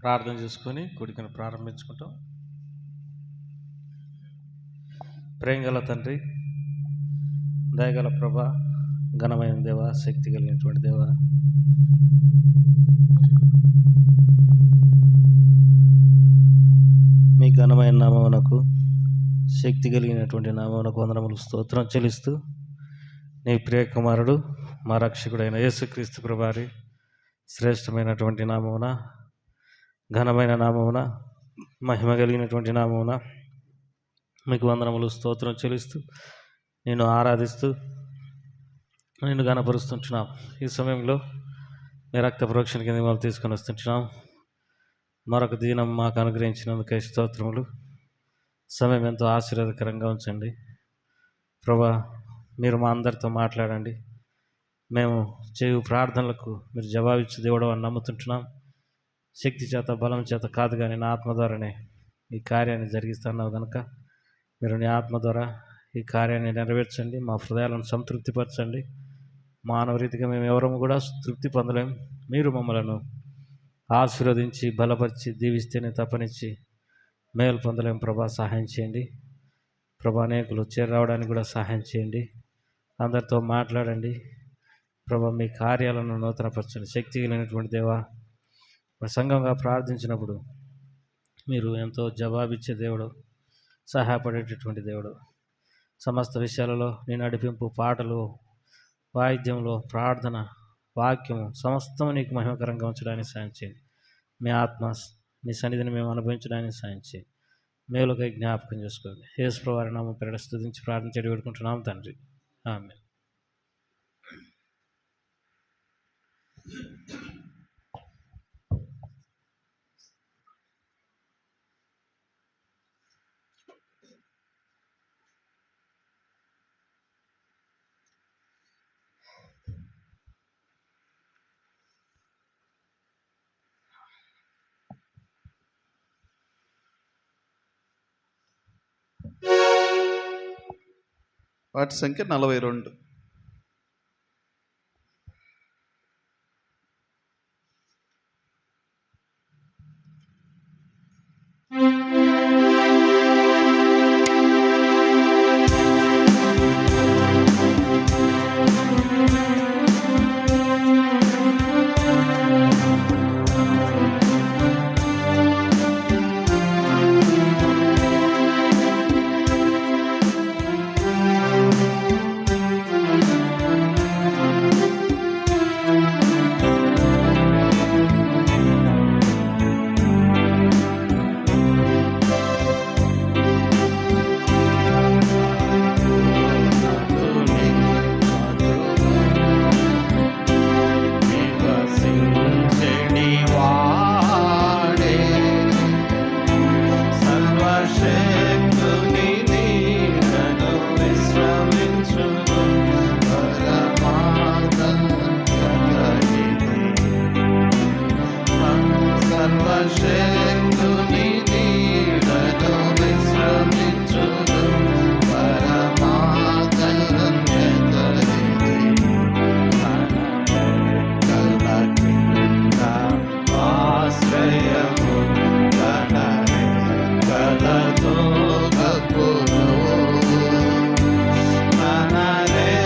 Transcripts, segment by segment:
ప్రార్థన చేసుకొని కూడికను ప్రారంభించుకుంటాం. ప్రేమగల తండ్రి, దయగల ప్రభా, ఘనమైన దేవ, శక్తి కలిగినటువంటి దేవ, మీ ఘనమైన నామమునకు, శక్తి కలిగినటువంటి నామమునకు వందనములు స్తోత్రం చెల్లిస్తూ, నీ ప్రియ కుమారుడు మా రక్షకుడైన యేసుక్రీస్తు ప్రభువారి శ్రేష్టమైనటువంటి నామమున, ఘనమైన నామమున, మహిమ కలిగినటువంటి నామమున మీకు వందనములు స్తోత్రం చెల్లిస్తూ, నేను ఆరాధిస్తూ, నేను ఘనపరుస్తుంటున్నాం. ఈ సమయంలో మీ రక్త ప్రోక్షణ కింద మేము తీసుకొని వస్తుంటున్నాం. మరొక దినం మాకు అనుగ్రహించినందుకే స్తోత్రములు. సమయం ఎంతో ఆశీర్వాదకరంగా ఉంచండి ప్రభా. మీరు మా అందరితో మాట్లాడండి. మేము చేయు ప్రార్థనలకు మీరు జవాబిచ్చి దేవుడు అని నమ్ముతుంటున్నాం. శక్తి చేత బలం చేత కాదు కానీ నా ఆత్మ ద్వారానే ఈ కార్యాన్ని జరిగిస్తున్నావు కనుక మీరు నీ ఆత్మ ద్వారా ఈ కార్యాన్ని నెరవేర్చండి. మా హృదయాలను సంతృప్తిపరచండి. మానవ రీతిగా మేము ఎవరము కూడా తృప్తి పొందలేం. మీరు మమ్మలను ఆశీర్వదించి బలపరిచి దీవిస్తేనే తప్పనిచ్చి మేలు పొందలేం ప్రభా. సహాయం చేయండి ప్రభా. అనేకులు చేరరావడానికి కూడా సహాయం చేయండి. అందరితో మాట్లాడండి ప్రభా. మీ కార్యాలను నూతనపరచండి. శక్తి కలిగినటువంటి దేవా, సంఘంగా ప్రార్థించినప్పుడు మీరు ఎంతో జవాబిచ్చే దేవుడు, సహాయపడేటటువంటి దేవుడు. సమస్త విషయాలలో నీ నడిపింపు, పాటలు, వాయిద్యంలో, ప్రార్థన, వాక్యము సమస్తము నీకు మహిమకరంగా ఉంచడానికి సాయం చేయండి. మీ ఆత్మ నీ సన్నిధిని మేము అనుభవించడానికి సాయం చేయండి. మేలుకై జ్ఞాపకం చేసుకోండి. యేసు ప్రభువారి నామమున పేరిట స్తుతించి ప్రార్థించి వేడుకుంటున్నాం తండ్రి, ఆమేన్. వాటి సంఖ్య 42. Kanare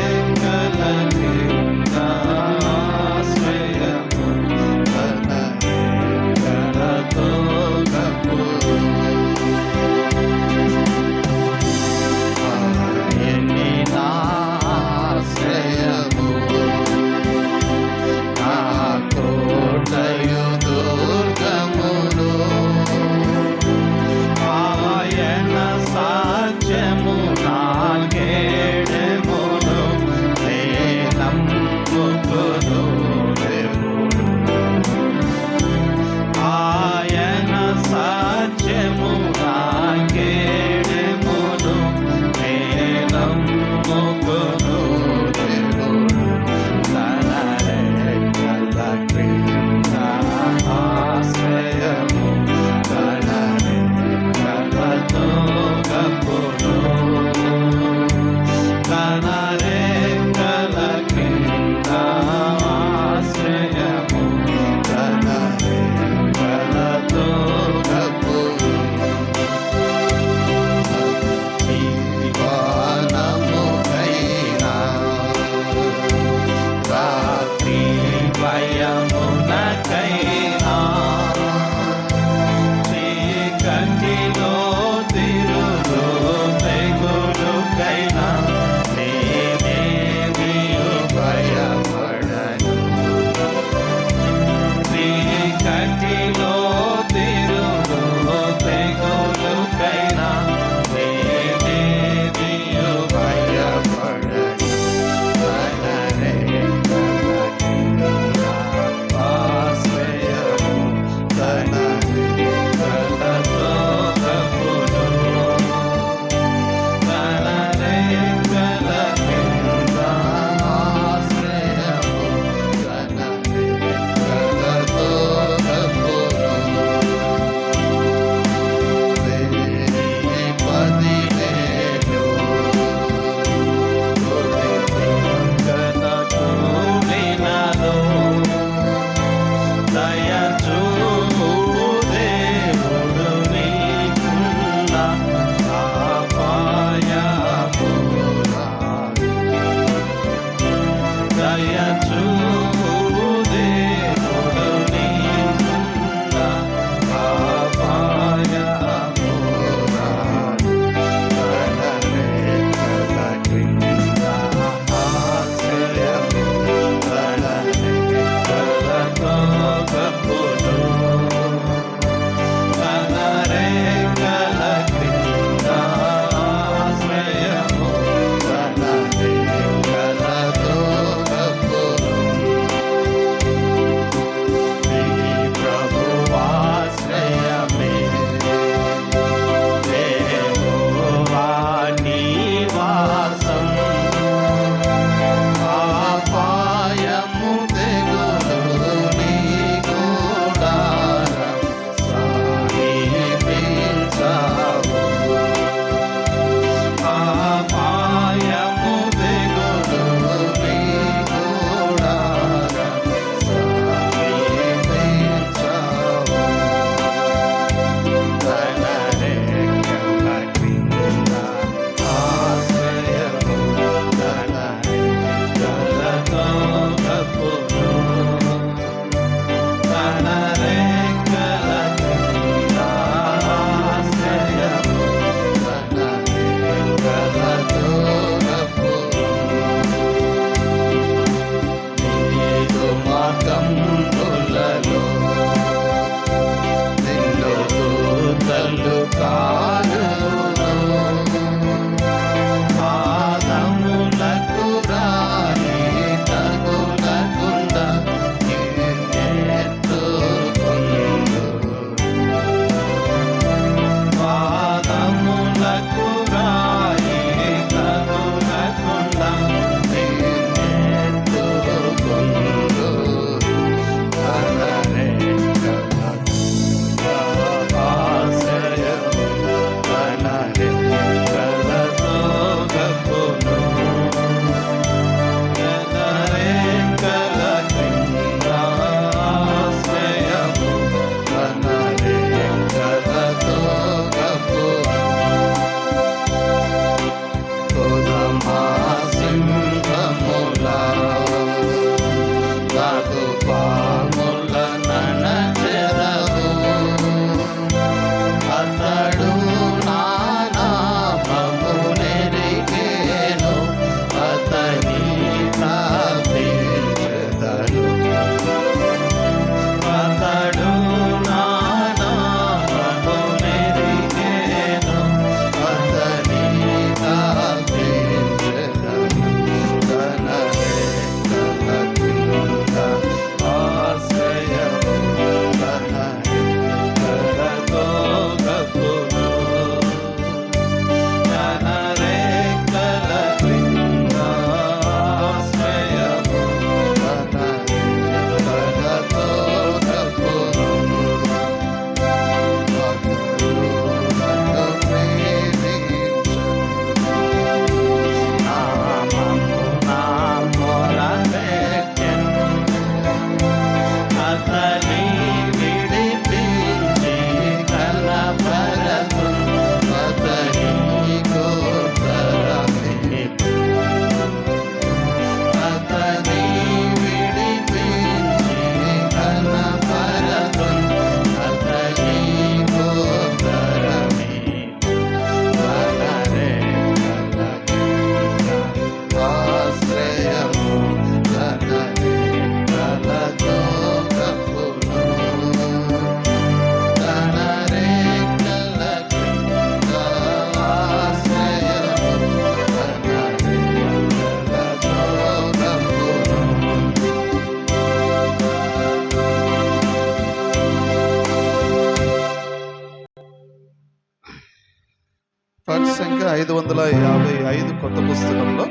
555 కొత్త పుస్తకంలో,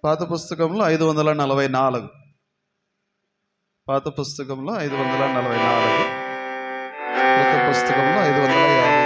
పాత పుస్తకంలో 544. పాత పుస్తకంలో 544, కొత్త పుస్తకంలో 555.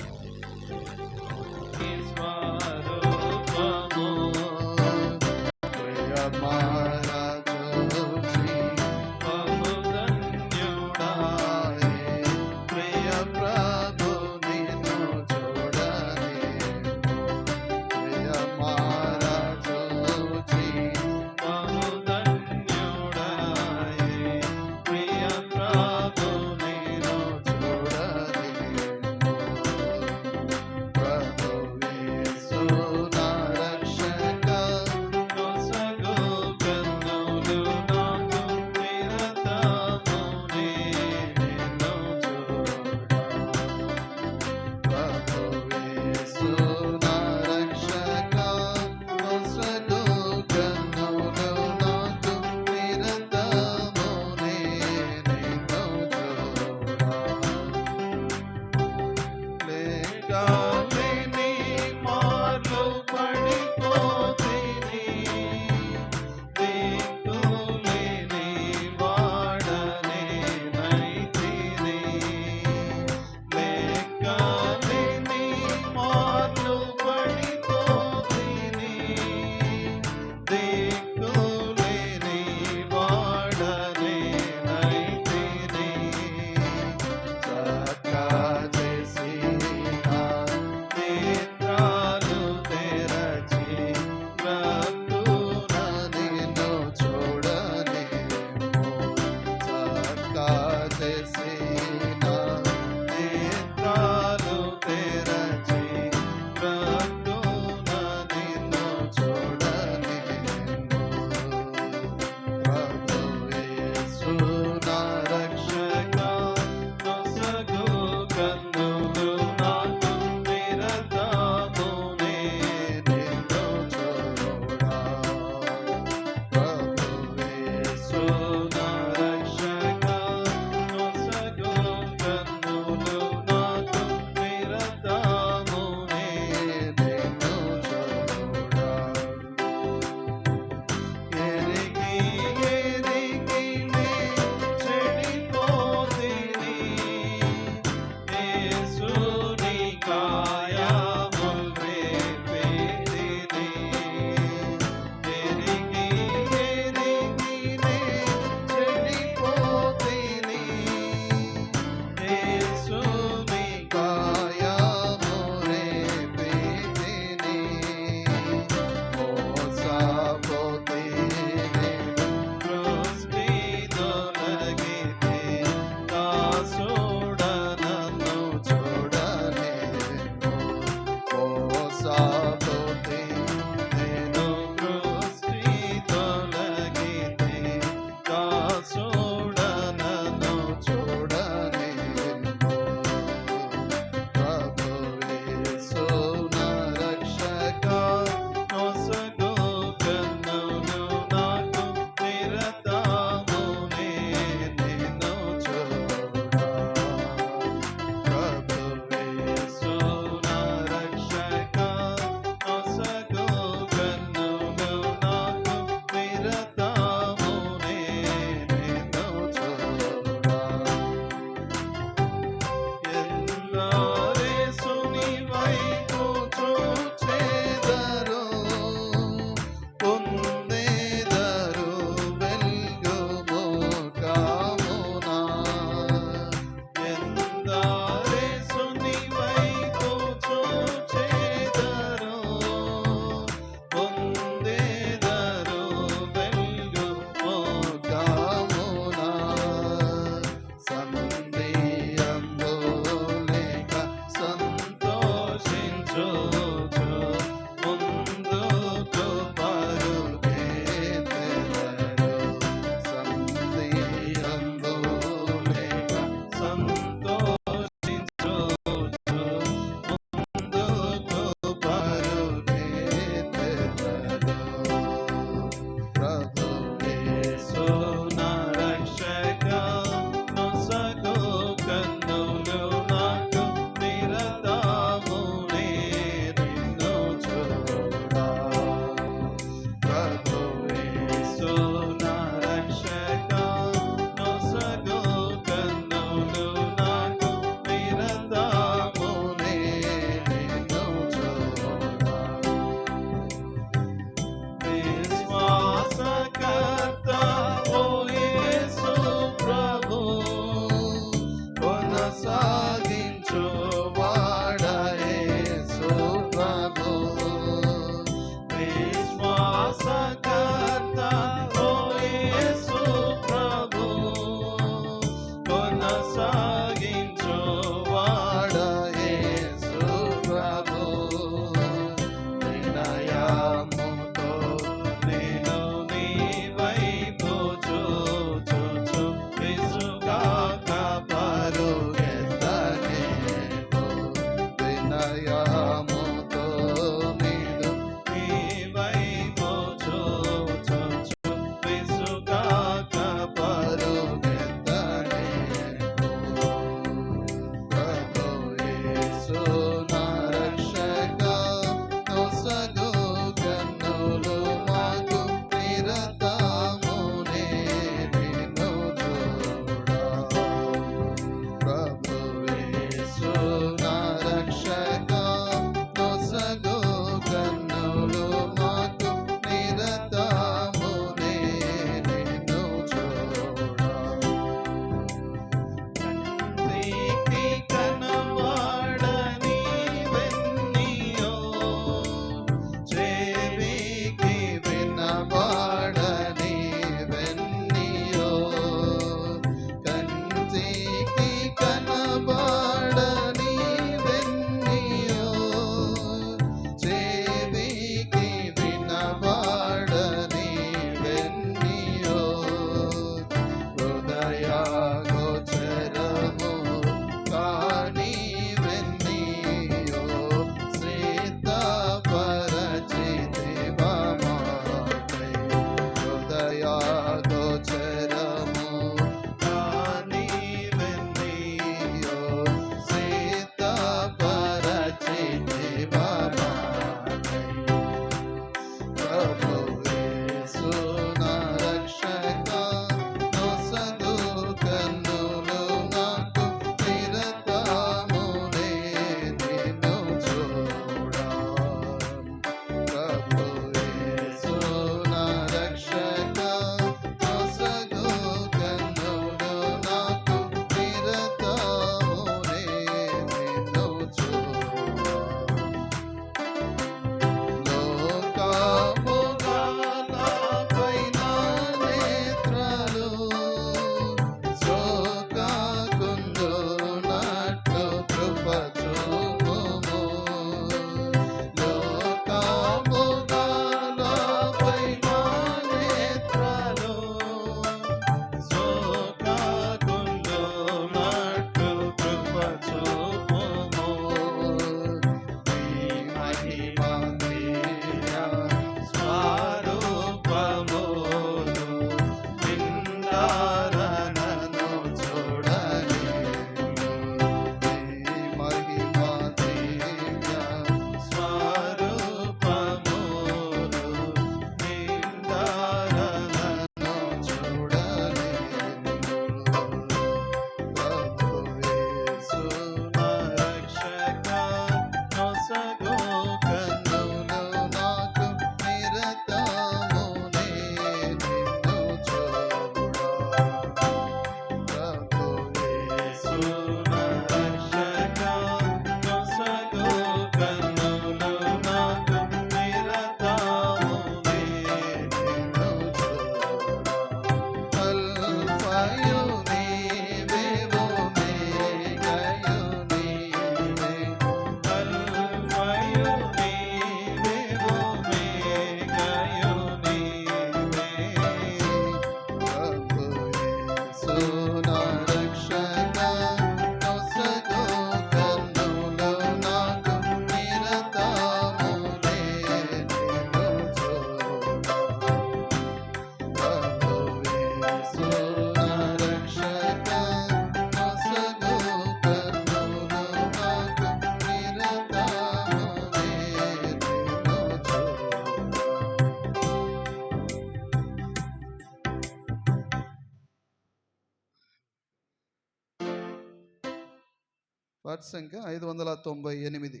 వాటి సంఖ్య 598.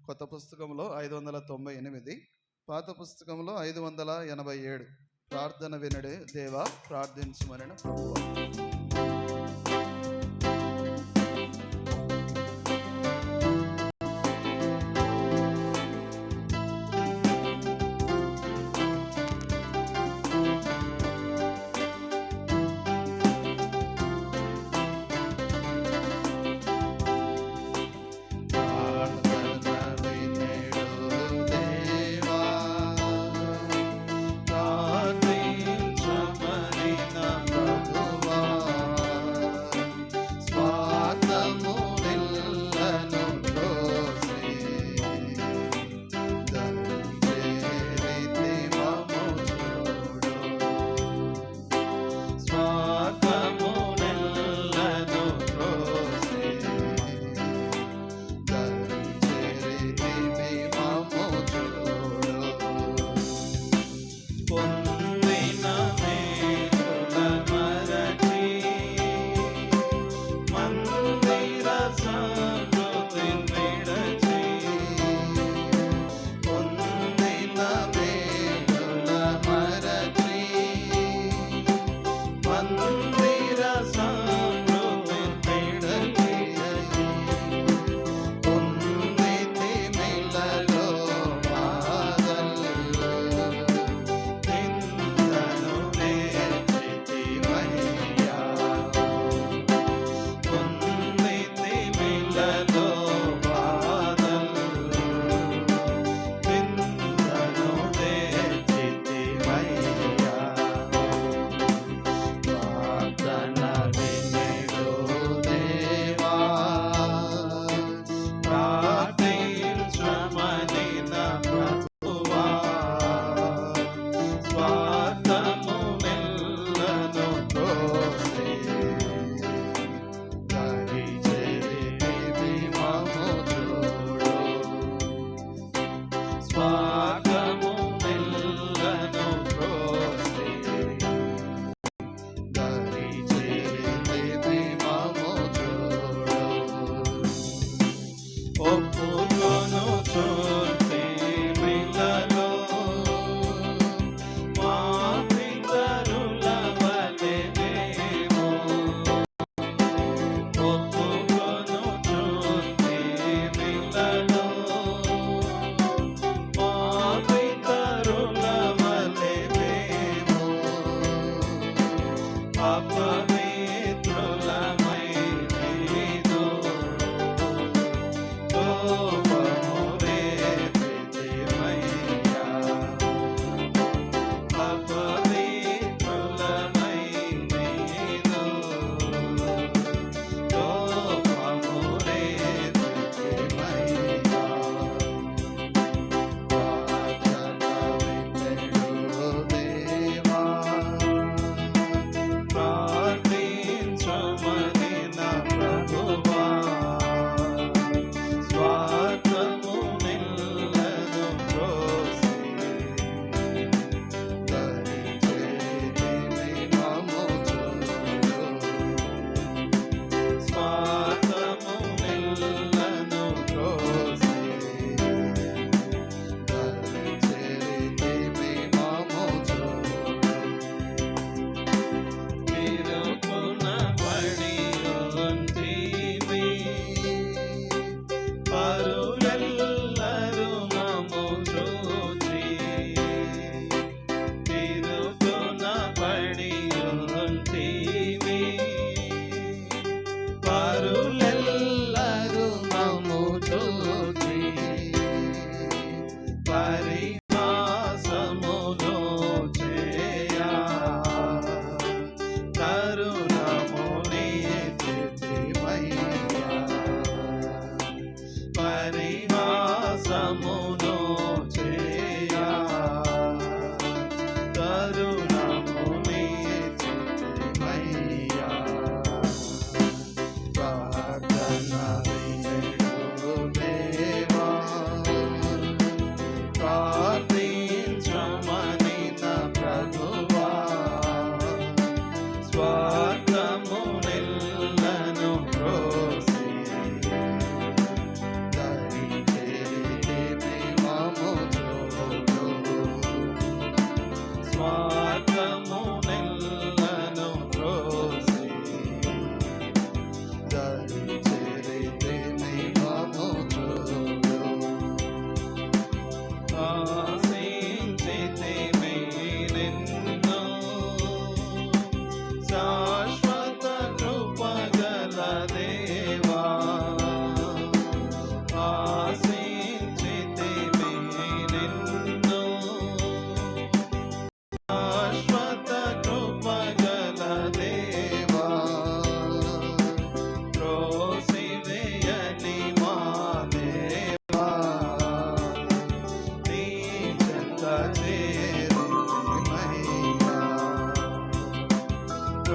కొత్త పుస్తకంలో 598, పాత పుస్తకంలో 587. ప్రార్థన వినడే దేవా ప్రార్థించుమనిన ప్రభువా.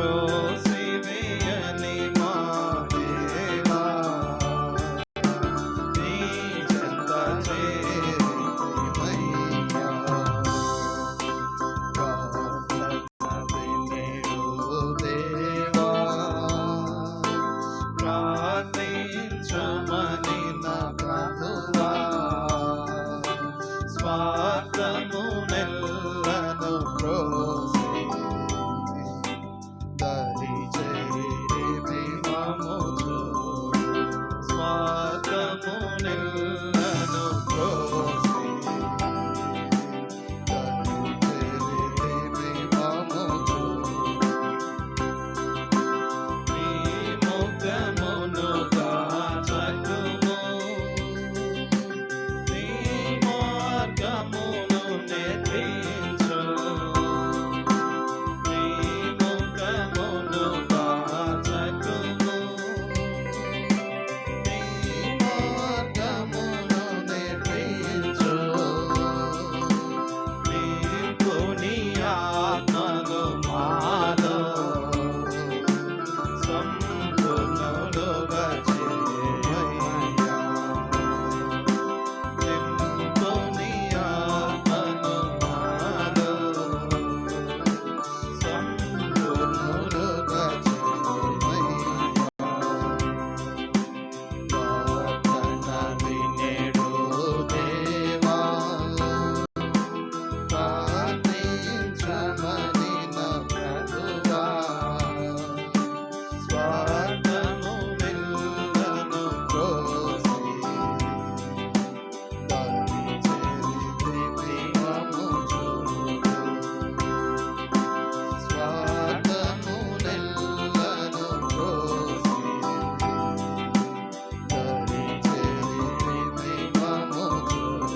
త్రోసివేయని మా దేవా, నీ చెంత చేరితిమయ్యా. ప్రార్థన వినేడు దేవా, ప్రార్థించుమని నా ప్రభువా, స్వార్థమునెల్లను ప్రోసి దరి చేరి మము చూడు. స్వార్థమునెల్లను ప్రోసి దరి చేరి మము చూడు. నీ ముఖమును కాచకుము, నీ మార్గమును నేర్పించు. నీ ముఖమును కాచకుము, నీ మార్గమును నేర్పించు. నింపుని ఆత్మను మాలో సంపూర్ణులుగా చేయమయ్యా. నింపుని ఆత్మను మాలో సంపూర్ణులుగా చేయమయ్యా. ప్రార్థన వినేడు దేవా, ప్రార్థించుమని నా ప్రభువా, స్వార్థమునెల్లను ప్రోసి దరి చేరితిమి మము చూడు. స్వార్థమునెల్లను ప్రోసి దరి చేరితిమి మము చూడు.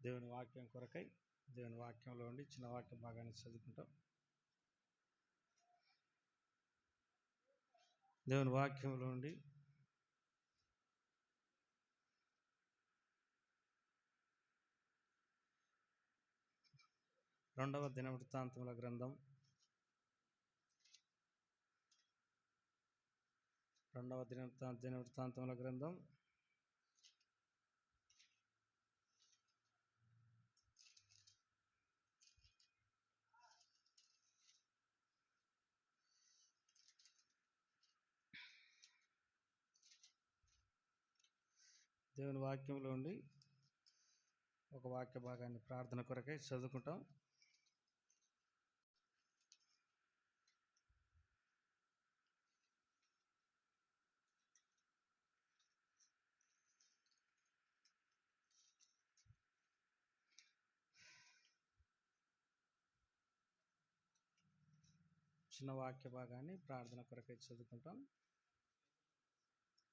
దేవుని వాక్యం కొరకై దేవుని వాక్యంలో ఉండి చిన్న వాక్య భాగాన్ని చదువుకుంటాం. దేవుని వాక్యంలో ఉండి రెండవ దినవృత్తాంతముల గ్రంథం 2వ దేవుని వాక్యంలో ఉండి ఒక వాక్య భాగాన్ని ప్రార్థన కొరకై చదువుకుంటాం. చిన్న వాక్య భాగాన్ని ప్రార్థన కొరకై చదువుకుంటాం.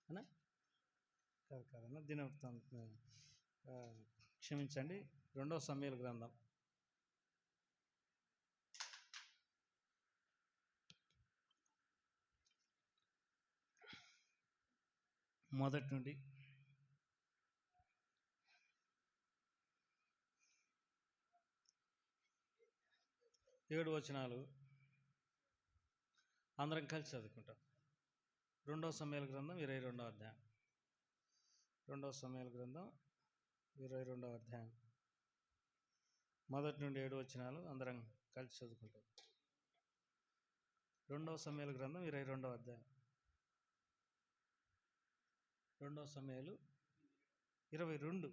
అనా కాదన్నా దినవృత్తాంతం, క్షమించండి, 2వ సమూయేలు గ్రంథం 1 నుండి 7 వచనాలు అందరం కలిసి చదువుకుంటాం. 2వ సమూయేలు గ్రంథం 22వ అధ్యాయం. 2వ సమూయేలు గ్రంథం 22వ అధ్యాయం 1 నుండి 7 వచనాలు అందరం కలిసి చదువుకుంటాం. 2వ సమూయేలు గ్రంథం 22వ అధ్యాయం. 2వ సమూయేలు 22.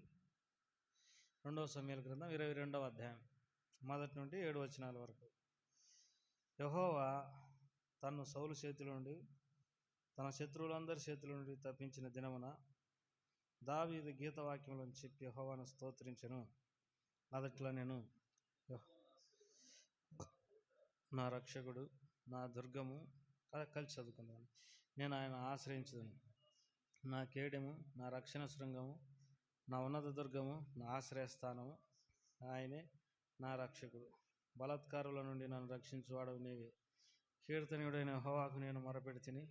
2వ సమూయేలు గ్రంథం 22వ అధ్యాయం 1 నుండి 7 వచనాల వరకు. యెహోవా తన్ను సౌలు చేతిలో నుండి తన శత్రువులందరి చేతిలో నుండి తప్పించిన దినమున దావీదు గీతవాక్యంలో చెప్పి యెహోవాను స్తోత్రించెను. అదట్లా నేను నా రక్షకుడు, నా దుర్గము, కలిసి చదువుకుందాం. నేను ఆయన ఆశ్రయించదును, నా కేడెము, నా రక్షణ శృంగము, నా ఉన్నత దుర్గము, నా ఆశ్రయస్థానము, ఆయనే నా రక్షకుడు. బలాత్కారుల నుండి నన్ను రక్షించువాడవు నీవే. కీర్తనీయుడైన యెహోవాకు నేను మొరపెడితిని.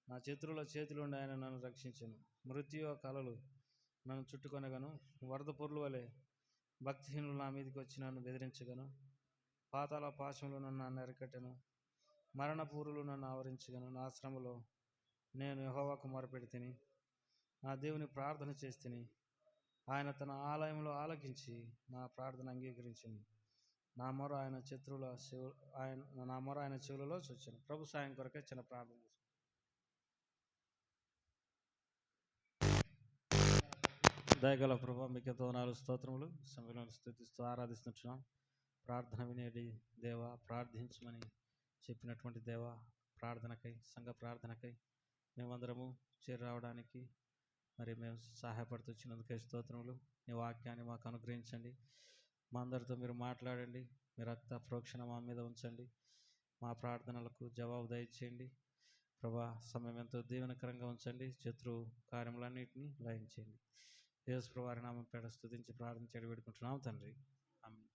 నా శత్రువుల చేతిలోండి ఆయన నన్ను రక్షించెను. మృత్యు కలలు నన్ను చుట్టుకొనగను. వరద పొర్లు వలె భక్తిహీనులు నా మీదకి వచ్చి నన్ను బెదిరించగను. పాతాళ పాశములు నన్ను అరికట్టెను. మరణ పూరులు నన్ను ఆవరించగను. నా శ్రమలో నేను యెహోవాకు మొరపెడితిని. నా దేవుని ప్రార్థన చేస్తిని. ఆయన తన ఆలయంలో ఆలకించి నా ప్రార్థన అంగీకరించింది. నా మొర ఆయన చెవులలో చొచ్చాను. ప్రభు సాయం కొరకే చిన్న ప్రార్థన చేశాను. దయగల ప్రభు మీకు ఎంతో నాలుగు స్తోత్రములు సమయంలో స్తుతిస్తూ ఆరాధిస్తున్నాం. ప్రార్థన వినేది దేవ, ప్రార్థించమని చెప్పినటువంటి దేవ, ప్రార్థనకై సంఘ ప్రార్థనకై మేమందరము చేరి రావడానికి మరి మేము సహాయపడుతున్నందుకై స్తోత్రములు. నీ వాక్యాన్ని మాకు అనుగ్రహించండి. మా అందరితో మీరు మాట్లాడండి. మీ రక్త ప్రోక్షణ మా మీద ఉంచండి. మా ప్రార్థనలకు జవాబు దయచేయండి ప్రభా. సమయం ఎంతో దీవెనకరంగా ఉంచండి. శత్రు కార్యములన్నింటినీ లయించేయండి. యేసు ప్రభువు వారి నామం పేడ స్తుతించి ప్రార్థించి వేడుకుంటున్నాం తండ్రి. ఆమేన్.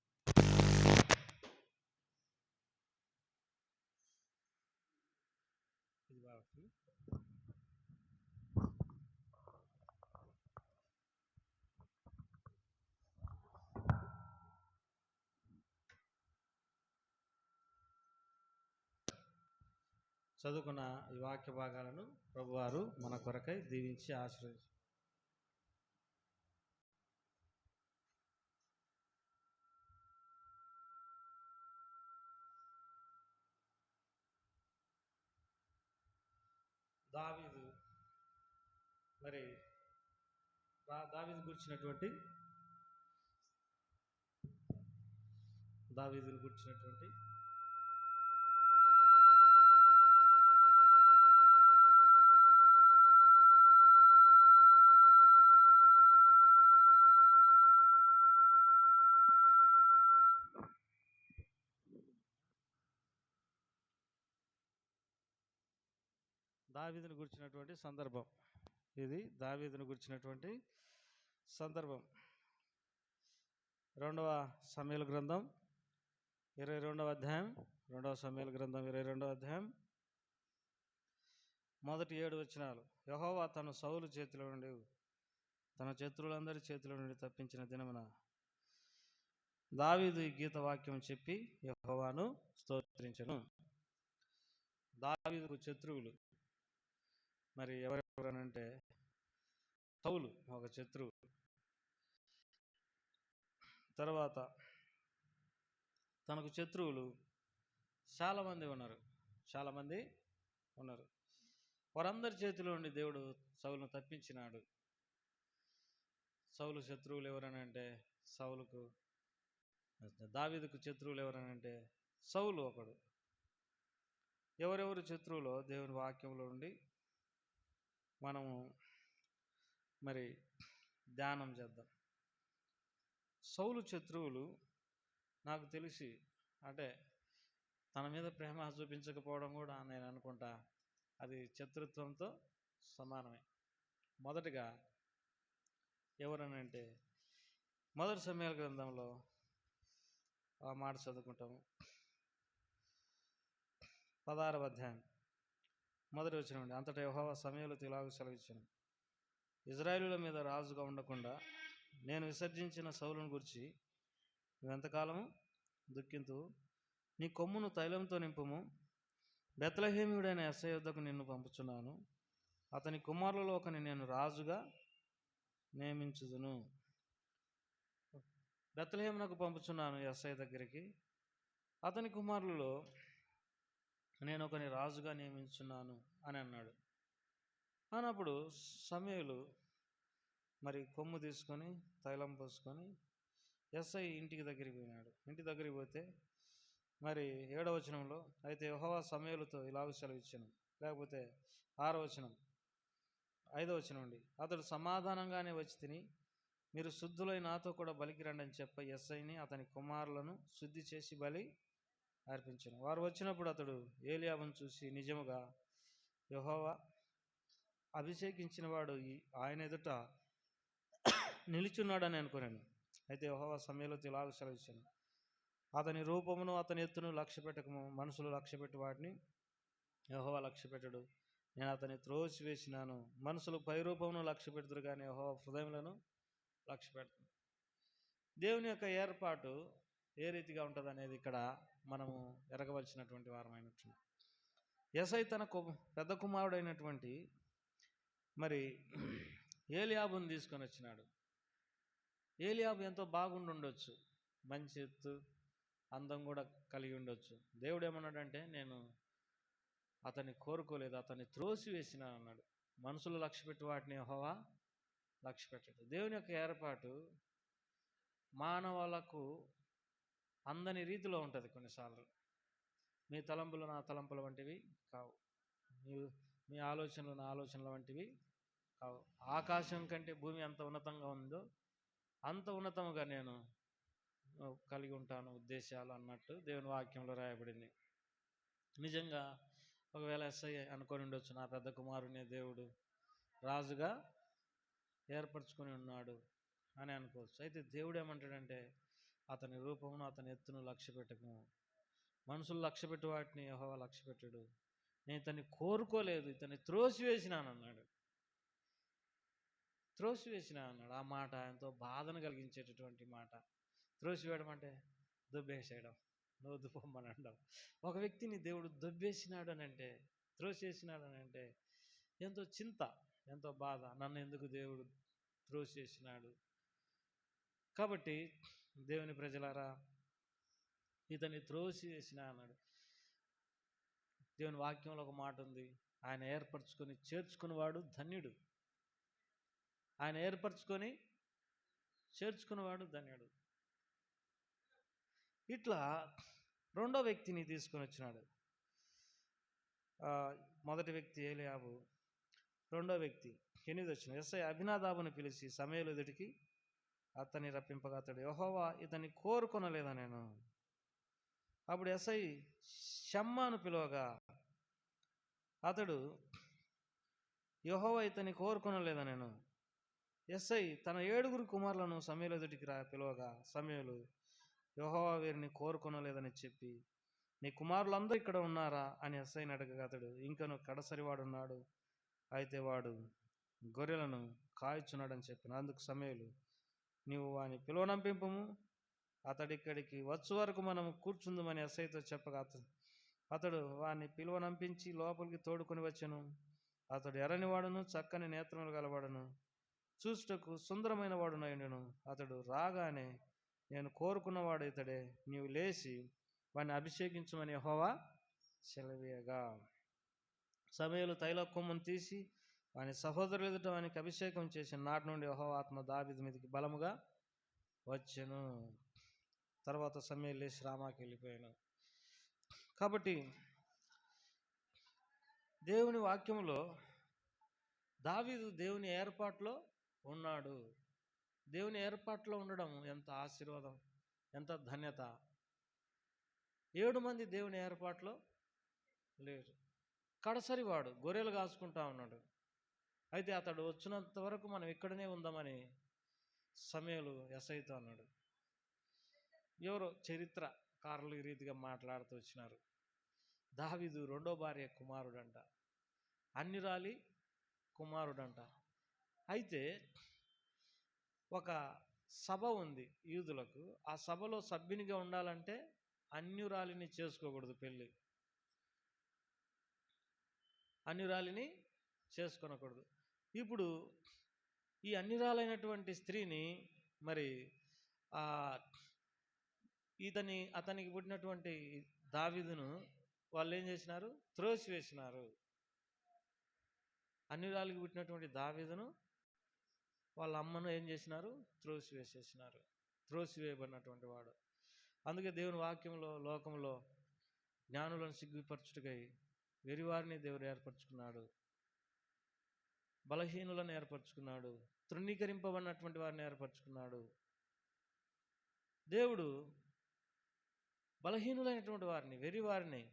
ఇది బాగుంది. చదువుకున్న ఈ వాక్య భాగాలను ప్రభువారు మన కొరకై దీవించి ఆశీర్వదించారు. దావీదు మరి దావీదు గురించినటువంటి దావీదును గురించినటువంటి సందర్భం. ఇది దావీదును గురించినటువంటి సందర్భం. 2వ సమూయేలు గ్రంథం 22వ అధ్యాయం. 2వ సమూయేలు గ్రంథం 22వ అధ్యాయం మొదటి 7 వచనాలు. యెహోవా తన సౌలు చేతిలో నుండి తన శత్రువులందరి చేతిలో నుండి తప్పించిన దినమున దావీదు ఈ గీత వాక్యం చెప్పి యెహోవాను స్తోత్రించెను. దావీదుకు శత్రువులు మరి ఎవరెవరనంటే సౌలు ఒక శత్రువు. తర్వాత తనకు శత్రువులు చాలామంది ఉన్నారు. వారందరి చేతిలో నుండి దేవుడు సౌలును తప్పించినాడు. సౌలు శత్రువులు ఎవరనంటే దావీదుకు శత్రువులు ఎవరనంటే సౌలు ఒకడు. ఎవరెవరు శత్రువులో దేవుని వాక్యంలో ఉండి మనము మరి ధ్యానం చేద్దాం. సౌలు శత్రువులు నాకు తెలిసి అంటే తన మీద ప్రేమ చూపించకపోవడం కూడా నేను అనుకుంటా అది శత్రుత్వంతో సమానమే. మొదటిగా ఎవరనంటే మొదటి సమూయేలు గ్రంథంలో ఆ మాట చదువుకుంటాము. 16వ అధ్యాయం మొదటి వచనం నుండి. అంతటా యెహోవా సమూయేలుతో ఇలాగ సెలవిచ్చెను. ఇశ్రాయేలుల మీద రాజుగా ఉండకుండా నేను విసర్జించిన సౌలును గురించి నువ్వెంతకాలము దుఃఖింతువు? నీ కొమ్మును తైలంతో నింపుము. బెత్లెహేమీయుడైన యెస్సై యొద్దకు నిన్ను పంపుచున్నాను. అతని కుమారులలో ఒకని నేను రాజుగా నియమించుదును. బెత్లెహేమునకు పంపుచున్నాను యెస్సై దగ్గరికి. అతని కుమారులలో నేను ఒకని రాజుగా నియమించున్నాను అని అన్నాడు. అన్నప్పుడు సమూయేలు మరి కొమ్ము తీసుకొని తైలం పోసుకొని యెస్సై ఇంటి దగ్గరికి పోతే మరి 7వ వచనంలో అయితే యెహోవా సమూయేలుతో ఇలాగ సెలవిచ్చెను. లేకపోతే 6వ వచనం 5వ వచనం నుండి. అతడు సమాధానంగానే వచ్చి తిని మీరు శుద్ధులై నాతో కూడా బలికి రండి అని చెప్ప యెస్సైని అతని కుమారులను శుద్ధి చేసి బలి అర్పించెను. వారు వచ్చినప్పుడు అతడు ఏలీయాబును చూసి నిజముగా యెహోవా అభిషేకించిన వాడు ఆయన ఎదుట నిలుచున్నాడని అనుకున్నాను. అయితే యెహోవా సమూయేలుతో ఇలాగ సెలవిచ్చెను. అతని రూపమును అతని ఎత్తును లక్ష్య పెట్టకము. మనుషులు లక్ష్య పెట్టి వాటిని యెహోవా లక్ష్య పెట్టడు. నేను అతన్ని త్రోసివేసినాను. మనుషులు పై రూపమును లక్ష్య పెడతారు, కానీ యెహోవా హృదయములను లక్ష్య పెడతాను. దేవుని యొక్క ఏర్పాటు ఏ రీతిగా ఉంటుంది అనేది ఇక్కడ మనము ఎరగవలసినటువంటి వారమైనట్టు. యేసై తన పెద్ద కుమారుడైనటువంటి మరి ఏలియాబుని తీసుకొని వచ్చినాడు. ఏలియాబు ఎంతో బాగుండి ఉండొచ్చు, మంచి ఎత్తు, అందం కూడా కలిగి ఉండొచ్చు. దేవుడు ఏమన్నాడంటే, నేను అతన్ని కోరుకోలేదు, అతన్ని త్రోసివేసిన అన్నాడు. మనుషులు లక్ష్య పెట్టి వాటిని యెహోవా లక్ష్య పెట్టాడు. దేవుని యొక్క ఏర్పాటు మానవులకు అందని రీతిలో ఉంటుంది. కొన్నిసార్లు మీ తలంపులు నా తలంపుల వంటివి కావు, మీ ఆలోచనలు నా ఆలోచనల వంటివి కావు. ఆకాశం కంటే భూమి ఎంత ఉన్నతంగా ఉందో అంత ఉన్నతముగా నేను కలిగి ఉంటాను ఉద్దేశాలు అన్నట్టు దేవుని వాక్యంలో రాయబడింది. నిజంగా ఒకవేళ ఎస్ఐ అనుకొని ఉండొచ్చు, నా పెద్ద కుమారుని దేవుడు రాజుగా ఏర్పరచుకొని ఉన్నాడు అని అనుకోవచ్చు. అయితే దేవుడు ఏమంటాడంటే, అతని రూపమును అతని ఎత్తును లక్ష్య పెట్టకము. మనుషులు లక్ష్య పెట్టి వాటిని యెహోవా లక్ష్య పెట్టాడు. నేను ఇతన్ని కోరుకోలేదు, ఇతన్ని త్రోసివేసినాను అన్నాడు. త్రోసివేసిన అన్నాడు. ఆ మాట ఎంతో బాధను కలిగించేటటువంటి మాట. త్రోసివేయడం అంటే దొబ్బేసేయడం, నువ్వు దుబ్బమ్మని అనడం. ఒక వ్యక్తిని దేవుడు దొబ్బేసినాడు అని అంటే, త్రోసేసినాడు అని అంటే ఎంతో చింత, ఎంతో బాధ. నన్ను ఎందుకు దేవుడు త్రోసేసినాడు? కాబట్టి దేవుని ప్రజలారా, ఇతన్ని త్రోసివేసిన అన్నాడు. దేవుని వాక్యంలో ఒక మాట ఉంది, ఆయన ఏర్పరచుకొని చేర్చుకునేవాడు ధన్యుడు. ఆయన ఏర్పరచుకొని చేర్చుకునేవాడు ధన్యుడు. ఇట్లా రెండో వ్యక్తిని తీసుకొని వచ్చినాడు. మొదటి వ్యక్తి ఏలియాబు, రెండో వ్యక్తి 8 వచ్చిన యేసయ్య అబీనాదాబును పిలిచి సమూయేలు ఎదుటికి అతన్ని రప్పింపగా అతడు, యెహోవా ఇతన్ని కోరుకొనలేదా నేను. అప్పుడు యేసై షమ్మాను పిలువగా అతడు, యెహోవా ఇతన్ని కోరుకొనలేదా నేను. యేసై తన 7 కుమారులను సమూయేలు ఎదుటికి పిలువగా సమూయేలు, యెహోవా వీరిని కోరుకొనలేదని చెప్పి, నీ కుమారులందరూ ఇక్కడ ఉన్నారా అని యేసైని అడగగా అతడు, ఇంకను కడసరివాడున్నాడు, అయితే వాడు గొర్రెలను కాయుచున్నాడని చెప్పిన. అందుకు సమూయేలు, నీవు వాని పిలువనంపింపము, అతడిక్కడికి వచ్చు వరకు మనం కూర్చుందుమని యేసైతో చెప్పగా అతడు వాని పిలువనంపించి లోపలికి తోడుకొని వచ్చెను. అతడు ఎర్రని వాడును, చక్కని నేత్రములు గలవాడును, చూచుటకు సుందరమైన వాడునయుండెను. అతడు రాగానే, నేను కోరుకున్నవాడు ఇతడే, నీవు లేచి వాడిని అభిషేకించమని యెహోవా సెలవీయగా సమూయేలు తైల కొమ్మును తీసి వాని సహోదరులు ఎదుట వానికి అభిషేకం చేసిన నాటి నుండి యెహోవా ఆత్మ దావీదు మీదకి బలముగా వచ్చెను. తర్వాత సమూయేలు లేచి రామాకి వెళ్ళిపోయాను. కాబట్టి దేవుని వాక్యంలో దావీదు దేవుని ఏర్పాటులో ఉన్నాడు. దేవుని ఏర్పాటులో ఉండడం ఎంత ఆశీర్వాదం, ఎంత ధన్యత. 7 మంది దేవుని ఏర్పాటులో లేరు. కడసరివాడు గొర్రెలు కాసుకుంటా ఉన్నాడు. అయితే అతడు వచ్చినంత వరకు మనం ఇక్కడనే ఉందామని సమూయేలు యేసయ్యతో అన్నాడు. ఎవరో చరిత్రకారులు ఈ రీతిగా మాట్లాడుతూ వచ్చినారు. దావీదు రెండో భార్య కుమారుడంట, అన్యురాలి కుమారుడంట. అయితే ఒక సభ ఉంది యూదులకు. ఆ సభలో సభ్యునిగా ఉండాలంటే అన్యురాలిని చేసుకోకూడదు, పెళ్ళి అన్యురాలిని చేసుకొనకూడదు. ఇప్పుడు ఈ అన్యురాలైనటువంటి స్త్రీని మరి అతనికి పుట్టినటువంటి దావీదును వాళ్ళు ఏం చేసినారు? త్రోసివేసినారు. అన్యురాలికి పుట్టినటువంటి దావీదును వాళ్ళ అమ్మను ఏం చేసినారు? త్రోసివేసేసినారు. త్రోసివేయబడినటువంటి వాడు. అందుకే దేవుని వాక్యంలో, లోకంలో జ్ఞానులను సిగ్గుపరచుటకై వెరివారిని దేవుడు ఏర్పరచుకున్నాడు, బలహీనులను ఏర్పరచుకున్నాడు, తృణీకరింపబడినటువంటి వారిని ఏర్పరచుకున్నాడు. దేవుడు బలహీనులైనటువంటి వారిని, వెరివారిని,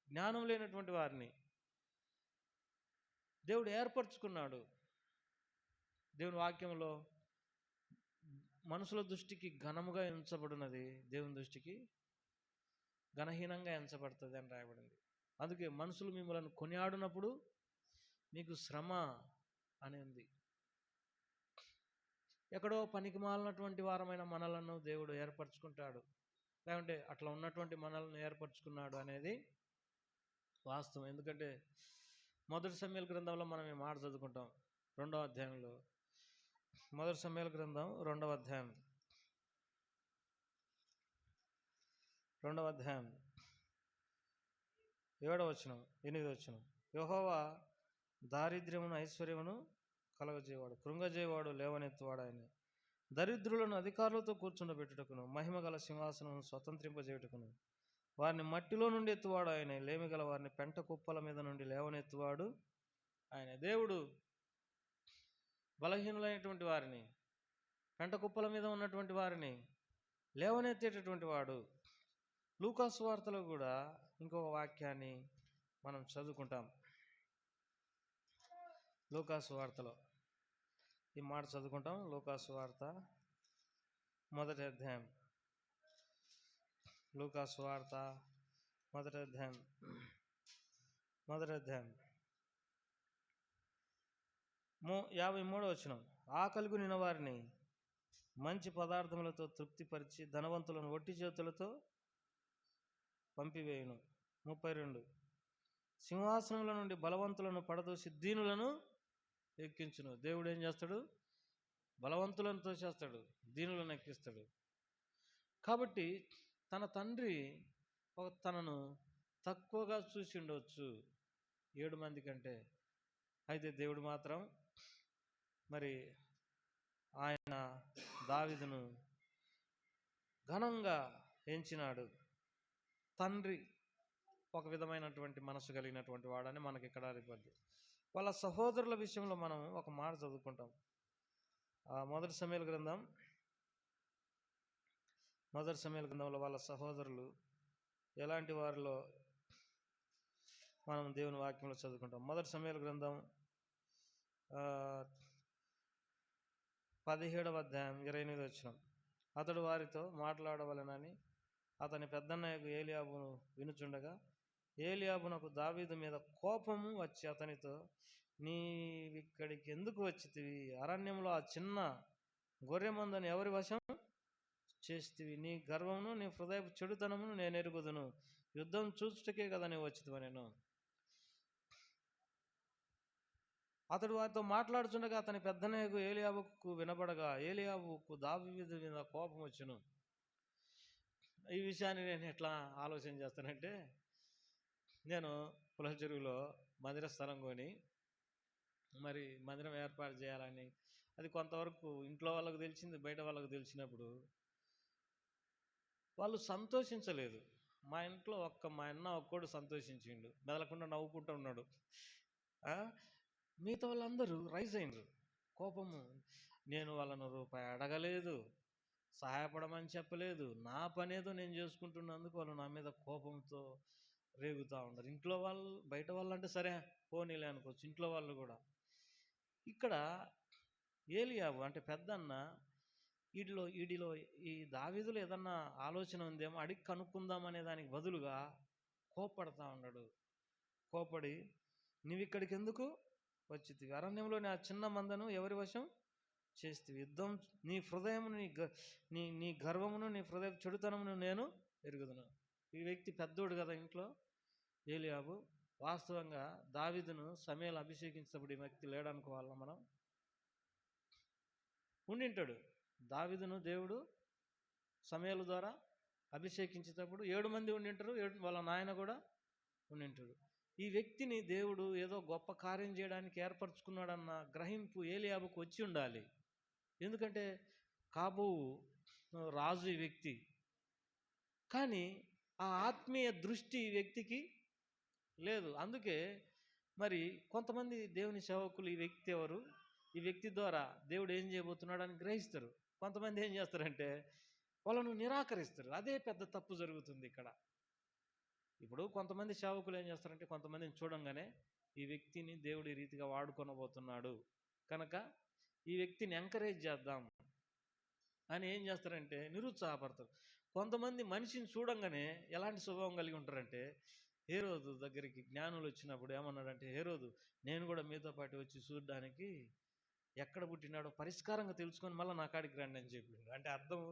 జ్ఞానం లేనటువంటి వారిని దేవుడు ఏర్పరచుకున్నాడు. దేవుని వాక్యంలో మనుషుల దృష్టికి ఘనముగా ఎంచబడినది దేవుని దృష్టికి ఘనహీనంగా ఎంచబడుతుంది అని రాయబడింది. అందుకే మనుషులు మిమ్మల్ని కొనియాడినప్పుడు మీకు శ్రమ అని ఉంది. ఎక్కడో పనికి మాలినటువంటి వారమైన మనలను దేవుడు ఏర్పరచుకుంటాడు, లేకుంటే అట్లా ఉన్నటువంటి మనల్ని ఏర్పరచుకున్నాడు అనేది వాస్తవం. ఎందుకంటే మొదటి సమూయేలు గ్రంథంలో మనం ఈ మాట చదువుకుంటాం 2వ అధ్యాయంలో. మొదటి సమూయేలు గ్రంథం 2వ అధ్యాయం 7వ వచనం 8వ వచనం. యెహోవా దారిద్ర్యమును ఐశ్వర్యమును కలగజేవాడు, కృంగజేవాడు లేవనెత్తువాడు ఆయన. దరిద్రులను అధికారులతో కూర్చుండబెట్టుటకును, మహిమగల సింహాసనమును స్వతంత్రింపజేయుటకును వారిని మట్టిలో నుండి ఎత్తువాడు ఆయన. లేమిగల వారిని పెంట కుప్పల మీద నుండి లేవనెత్తువాడు ఆయన. దేవుడు బలహీనులైనటువంటి వారిని, పెంట కుప్పల మీద ఉన్నటువంటి వారిని లేవనెత్తేటటువంటి వాడు. లూకాసు వార్తలో కూడా ఇంకొక వాక్యాన్ని మనం చదువుకుంటాం. లూకాసు వార్తలో ఈ మాట చదువుకుంటాం. లూకాసు వార్త మొదటి అధ్యాయం. లూకాసు వార్త మొదటి అధ్యాయం 53వ వచనం. ఆకలి కొనిన వారిని మంచి పదార్థములతో తృప్తిపరిచి ధనవంతులను ఒట్టి చేతులతో పంపివేయును. 32. సింహాసనముల నుండి బలవంతులను పడదోసి దీనులను ఎక్కించును. దేవుడు ఏం చేస్తాడు? బలవంతులను తోసేస్తాడు, దీనులను ఎక్కిస్తాడు. కాబట్టి తన తండ్రి తనను తక్కువగా చూసి ఉండవచ్చు 7 మంది కంటే. అయితే దేవుడు మాత్రం మరి ఆయన దావీదును ఘనంగా ఎంచినాడు. తండ్రి ఒక విధమైనటువంటి మనసు కలిగినటువంటి వాడని మనకి ఇక్కడ అరిపడింది. వాళ్ళ సహోదరుల విషయంలో మనం ఒక మాట చదువుకుంటాం. మొదటి సమూయేలు గ్రంథంలో వాళ్ళ సహోదరులు ఎలాంటి వారిలో మనం దేవుని వాక్యంలో చదువుకుంటాం. మొదటి సమూయేలు గ్రంథం 17వ అధ్యాయం 28వ వచనం. అతడు వారితో మాట్లాడవలెనని అతని పెద్దన్నయ్యకు ఏలీయాబును వినుచుండగా ఏలీయాబునకు దావీదు మీద కోపము వచ్చి అతనితో, నీవిక్కడికి ఎందుకు వచ్చితివి? అరణ్యంలో ఆ చిన్న గొర్రె మందను ఎవరి వశం చేస్తివి? నీ గర్వమును నీ హృదయపు చెడుతనమును నేను ఎరుగుదును. యుద్ధం చూచుటకే కదా నీవు వచ్చితివా? నేను అతడు వారితో మాట్లాడుచుండగా అతని పెద్దన్నయ్యకు ఏలీయాబుకు వినబడగా ఏలీయాబుకు దావీదు మీద కోపం వచ్చును. ఈ విషయాన్ని నేను ఎట్లా ఆలోచన చేస్తానంటే, నేను పులహ చెరువులో మందిర స్థలం కొని మరి మందిరం ఏర్పాటు చేయాలని, అది కొంతవరకు ఇంట్లో వాళ్ళకు తెలిసింది, బయట వాళ్ళకు తెలిసినప్పుడు వాళ్ళు సంతోషించలేదు. మా ఇంట్లో మా అన్న ఒక్కడు సంతోషించిండు, మెదలకుండా నవ్వుకుంటూ ఉన్నాడు. మిగతా వాళ్ళందరూ రైజ్ అయినరు కోపము. నేను వాళ్ళను రూపాయి అడగలేదు, సహాయపడమని చెప్పలేదు, నా పనేదో నేను చేసుకుంటున్నందుకు వాళ్ళు నా మీద కోపంతో రేగుతూ ఉన్నారు. ఇంట్లో వాళ్ళు, బయట వాళ్ళు అంటే సరే పోనీలే అనుకోవచ్చు, ఇంట్లో వాళ్ళు కూడా. ఇక్కడ ఏలీయాబు అంటే పెద్దన్న వీడిలో ఈ దావీదులో ఏదన్నా ఆలోచన ఉందేమో అడిగి కనుక్కుందాం అనే దానికి బదులుగా కోపడతా ఉన్నాడు. కోపడి, నీవిక్కడికి ఎందుకు వచ్చితివి? అరణ్యంలోని ఆ చిన్న మందను ఎవరి వశం చేస్తివి? యుద్ధం నీ హృదయమును నీ గర్వమును నీ హృదయ చెడుతనమును నేను ఎరుగుదును. ఈ వ్యక్తి పెద్దోడు కదా ఇంట్లో, ఏలీయాబు. వాస్తవంగా దావీదును సమూయేలు అభిషేకించినప్పుడు ఈ వ్యక్తి లేడనుకోవాలా మనం. ఉండింటాడు. దావీదును దేవుడు సమూయేలు ద్వారా అభిషేకించేటప్పుడు 7 మంది ఉండింటారు, వాళ్ళ నాయన కూడా ఉండింటాడు. ఈ వ్యక్తిని దేవుడు ఏదో గొప్ప కార్యం చేయడానికి ఏర్పరచుకున్నాడన్న గ్రహింపు ఏలీయాబుకు వచ్చి ఉండాలి. ఎందుకంటే కాబోవు రాజు ఈ వ్యక్తి. కానీ ఆ ఆత్మీయ దృష్టి ఈ వ్యక్తికి లేదు. అందుకే మరి కొంతమంది దేవుని సేవకులు ఈ వ్యక్తి ఎవరు, ఈ వ్యక్తి ద్వారా దేవుడు ఏం చేయబోతున్నాడు అని గ్రహిస్తారు. కొంతమంది ఏం చేస్తారంటే వాళ్ళను నిరాకరిస్తారు. అదే పెద్ద తప్పు జరుగుతుంది ఇక్కడ. ఇప్పుడు కొంతమంది సేవకులు ఏం చేస్తారంటే కొంతమందిని చూడంగానే ఈ వ్యక్తిని దేవుడు ఈ రీతిగా వాడుకొనబోతున్నాడు కనుక ఈ వ్యక్తిని ఎంకరేజ్ చేద్దాం అని ఏం చేస్తారంటే నిరుత్సాహపడతారు. కొంతమంది మనిషిని చూడంగానే ఎలాంటి స్వభావం కలిగి ఉంటారంటే, హేరోదు దగ్గరికి జ్ఞానులు వచ్చినప్పుడు ఏమన్నాడంటే, హేరోదు నేను కూడా మీతో పాటు వచ్చి చూడడానికి ఎక్కడ పుట్టినాడో పరిష్కారంగా తెలుసుకొని మళ్ళీ నా కాడికి రండి అని చెప్పిండు. అంటే అర్థం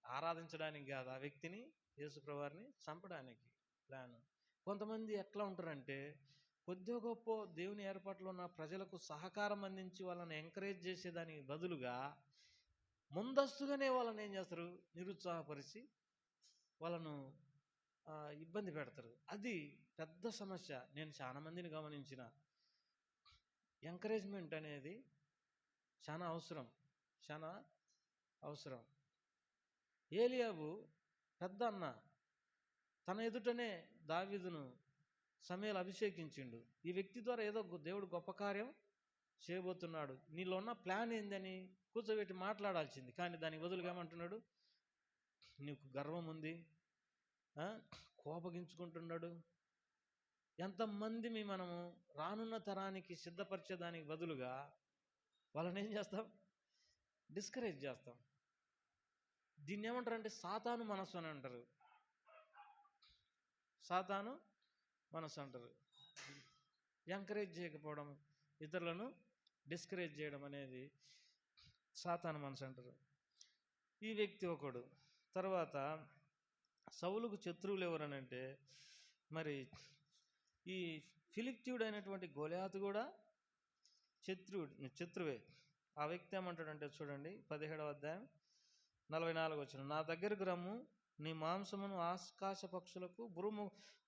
ఆరాధించడానికి కాదు, ఆ వ్యక్తిని యేసుప్రభువారిని చంపడానికి ప్లాన్. కొంతమంది ఎట్లా ఉంటారంటే, కొద్దిగా గొప్ప దేవుని ఏర్పాట్లో ఉన్న ప్రజలకు సహకారం అందించి వాళ్ళని ఎంకరేజ్ చేసేదానికి బదులుగా ముందస్తుగానే వాళ్ళని ఏం చేస్తారు, నిరుత్సాహపరిచి వాళ్ళను ఇబ్బంది పెడతారు. అది పెద్ద సమస్య. నేను చాలా మందిని గమనించిన. ఎంకరేజ్మెంట్ అనేది చాలా అవసరం, చాలా అవసరం. ఏలియాబు పెద్ద అన్న, తన ఎదుటనే దావీదును సమూయేలు అభిషేకించిండు. ఈ వ్యక్తి ద్వారా ఏదో దేవుడు గొప్ప కార్యం చేయబోతున్నాడు, నీలో ఉన్న ప్లాన్ ఏందని కూర్చోబెట్టి మాట్లాడాల్సింది. కానీ దానికి బదులుగా ఏమంటున్నాడు, నీకు గర్వం ఉంది, కోపగించుకుంటున్నాడు. ఎంతమంది మనము రానున్న తరానికి సిద్ధపరిచేదానికి బదులుగా వాళ్ళని ఏం చేస్తాం, డిస్కరేజ్ చేస్తాం. దీన్ని ఏమంటారంటే సాతాను మనస్సు అని అంటారు. సాతాను మనస్సు అంటారు. ఎంకరేజ్ చేయకపోవడం, ఇతరులను డిస్కరేజ్ చేయడం అనేది సాతాను మనసు అంటారు. ఈ వ్యక్తి ఒకడు. తర్వాత సౌలుకు శత్రువులు ఎవరనంటే, మరి ఈ ఫిలిష్తీయుడు అయినటువంటి గొలియాతు కూడా శత్రువే. ఆ వ్యక్తి ఏమంటాడంటే చూడండి, 17వ అధ్యాయం 44 వచనం, నా దగ్గరకు రమ్ము, నీ మాంసమును ఆకాశ పక్షులకు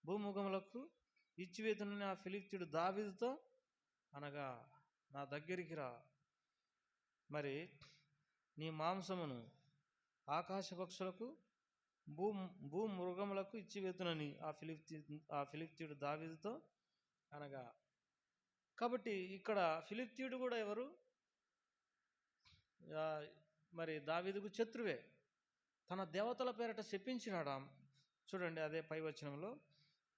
భూముఖములకు ఇచ్చివేతునని ఆ ఫిలిష్తీయుడు దావీదుతో అనగా, నా దగ్గరికి రా, మరి నీ మాంసమును ఆకాశ పక్షులకు భూమృగములకు ఇచ్చివేతునని ఆ ఫిలిష్తీయుడు దావీదుతో అనగా. కాబట్టి ఇక్కడ ఫిలిష్తీయుడు కూడా ఎవరు, మరి దావీదుకు శత్రువే. తన దేవతల పేరట శపించినాడు. చూడండి, అదే పై వచనంలో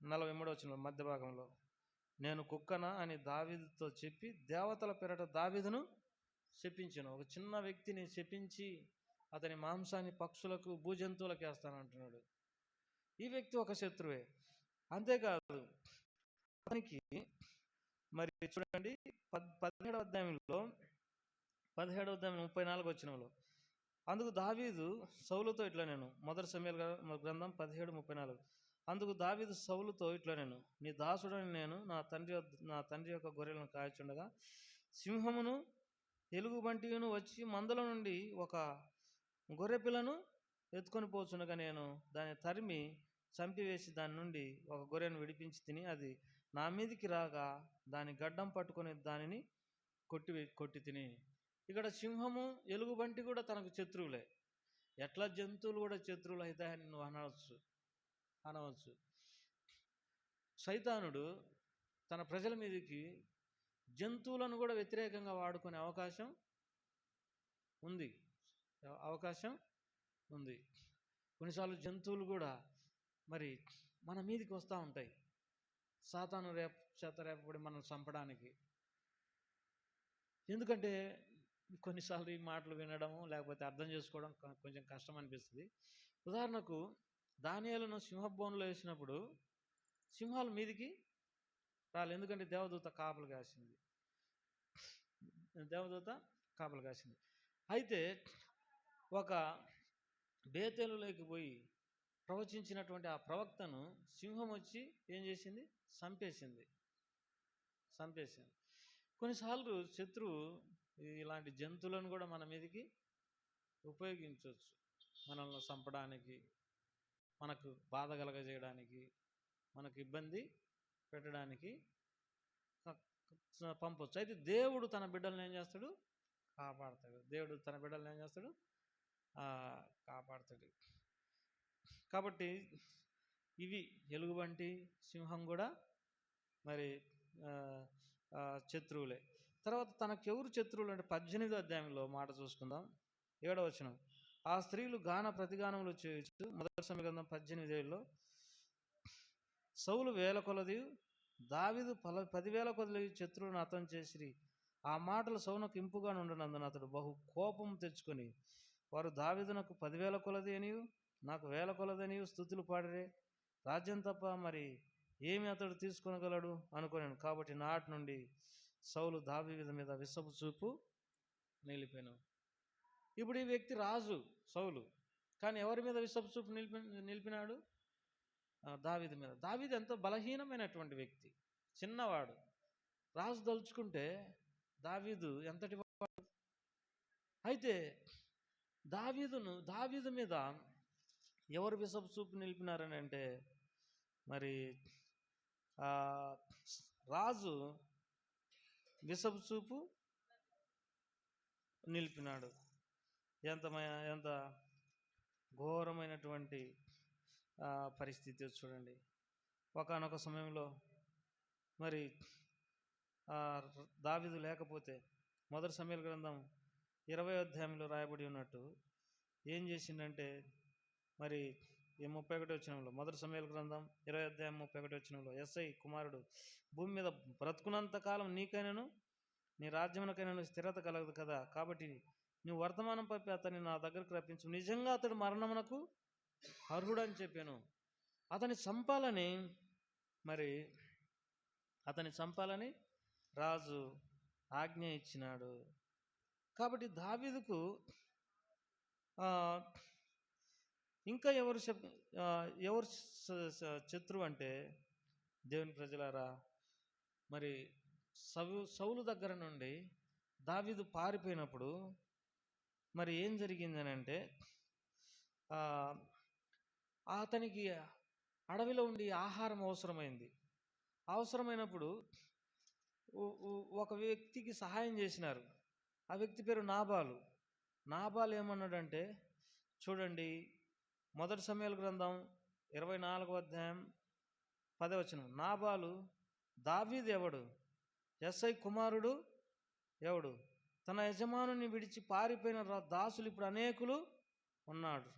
43వ వచనంలో మధ్య భాగంలో, నేను కుక్కన అని దావీదుతో చెప్పి దేవతల పేరట దావీదును శపించను. ఒక చిన్న వ్యక్తిని శపించి అతని మాంసాన్ని పక్షులకు భూజంతువులకు వేస్తానంటున్నాడు. ఈ వ్యక్తి ఒక శత్రువే. అంతేకాదు, అతనికి మరి చూడండి 17వ అధ్యాయంలో 34వ వచనంలో, అందుకు దావీదు సౌలుతో ఇట్లా నేను, మొదటి సమూయేలు గ్రంథం 17:34, అందుకు దావీదు సౌలుతో ఇట్లా నేను, నీ దాసుడని నేను నా తండ్రి యొక్క గొర్రెలను కాయచుండగా సింహమును ఎలుగుబంటిను వచ్చి మందల నుండి ఒక గొర్రె పిల్లను ఎత్తుకొని పోచుండగా నేను దాన్ని తరిమి చంపివేసి దాని నుండి ఒక గొర్రెను విడిపించి తిని, అది నా మీదికి రాగా దాని గడ్డం పట్టుకొని దానిని కొట్టి తిని. ఇక్కడ సింహము ఎలుగుబంటి కూడా తనకు శత్రువులే. ఎట్లా జంతువులు కూడా శత్రువులు అవుతాయని నువ్వు అనవచ్చు. సైతానుడు తన ప్రజల మీదకి జంతువులను కూడా వ్యతిరేకంగా వాడుకునే అవకాశం ఉంది. కొన్నిసార్లు జంతువులు కూడా మరి మన మీదకి వస్తూ ఉంటాయి, సాతాను రేపబడి మనం చంపడానికి. ఎందుకంటే కొన్నిసార్లు ఈ మాటలు వినడం లేకపోతే అర్థం చేసుకోవడం కొంచెం కష్టం అనిపిస్తుంది. ఉదాహరణకు దానియేలును సింహబోనులో వేసినప్పుడు సింహాలు మీదికి రాలేదు, ఎందుకంటే దేవదూత కాపలు కాసింది. అయితే ఒక బేతేలులోకి పోయి ప్రవచించినటువంటి ఆ ప్రవక్తను సింహం వచ్చి ఏం చేసింది, చంపేసింది. కొన్నిసార్లు శత్రువు ఇలాంటి జంతువులను కూడా మన మీదకి ఉపయోగించవచ్చు, మనల్ని చంపడానికి, మనకు బాధ కలగజేయడానికి, మనకు ఇబ్బంది పెట్టడానికి పంపవచ్చు. అయితే దేవుడు తన బిడ్డలను ఏం చేస్తాడు, కాపాడతాడు. కాబట్టి ఇవి ఎలుగుబంటి, సింహం కూడా మరి శత్రువులే. తర్వాత తనకెవరు శత్రువులు అంటే 18వ అధ్యాయంలో మాట చూసుకుందాం, 7వ వచనం, ఆ స్త్రీలు గాన ప్రతిగానములు చేయొచ్చు. మొదటి సమూయేలు గ్రంథం 18:7లో సౌలు 1000 కొలది, దావీదు 10,000 కొలది శత్రువులను హతం చేసిరి. ఆ మాటలు సౌలునకు ఇంపుగా నుండినందున అతడు బహు కోపం తెచ్చుకొని, వారు దావీదునకు 10,000 కొలది అనియు నాకు వేల కొలదని స్తుతులు పాడిరే, రాజ్యం తప్ప మరి ఏమి అతడు తీసుకొనగలడు అనుకున్నాను. కాబట్టి నాటి నుండి సౌలు దావీదు మీద విషపు చూపు నిలిపాను. ఇప్పుడు ఈ వ్యక్తి రాజు సౌలు, కానీ ఎవరి మీద విషపు చూపు నిలిపినాడు? దావీదు మీద. దావీదు ఎంతో బలహీనమైనటువంటి వ్యక్తి, చిన్నవాడు. రాజు దలుచుకుంటే దావీదు ఎంతటి వాడు. అయితే దావీదు మీద ఎవరు విషపు చూపు నిలిపినారని అంటే, మరి రాజు విషపు చూపు నిలిపినాడు. ఎంత ఘోరమైనటువంటి పరిస్థితి చూడండి. ఒకానొక సమయంలో మరి దావీదు లేకపోతే, మొదటి సమూయేలు గ్రంథం 20వ అధ్యాయంలో రాయబడి ఉన్నట్టు ఏం చేసిందంటే, మరి ఈ 31వ వచనంలో, మొదటి సమూయేలు గ్రంథం 20వ అధ్యాయం 31వ వచనంలో, యెస్సై కుమారుడు భూమి మీద బ్రతుకున్నంత కాలం నీకైనాను నీ రాజ్యమునకైనాను స్థిరత కలగదు కదా, కాబట్టి నువ్వు వర్తమానం పంపి అతన్ని నా దగ్గరకు రప్పించు, నిజంగా అతడు మరణమునకు అర్హుడని చెప్పాను. అతని చంపాలని రాజు ఆజ్ఞ ఇచ్చినాడు. కాబట్టి దావీదుకు ఇంకా ఎవరు శత్రువు అంటే, దేవుని ప్రజలారా, మరి సౌలు దగ్గర నుండి దావీదు పారిపోయినప్పుడు మరి ఏం జరిగిందని అంటే, అతనికి అడవిలో ఉండి ఆహారం అవసరమైనప్పుడు ఒక వ్యక్తికి సహాయం చేసినారు. ఆ వ్యక్తి పేరు నాబాలు ఏమన్నాడంటే, చూడండి, మొదటి సమూయేలు గ్రంథం 24వ అధ్యాయం 10వ వచనం, నాబాలు దావీదు ఎవడు, యెస్సై కుమారుడు ఎవడు, తన యజమానుని విడిచి పారిపోయిన దాసులు ఇప్పుడు అనేకులు ఉన్నాడు.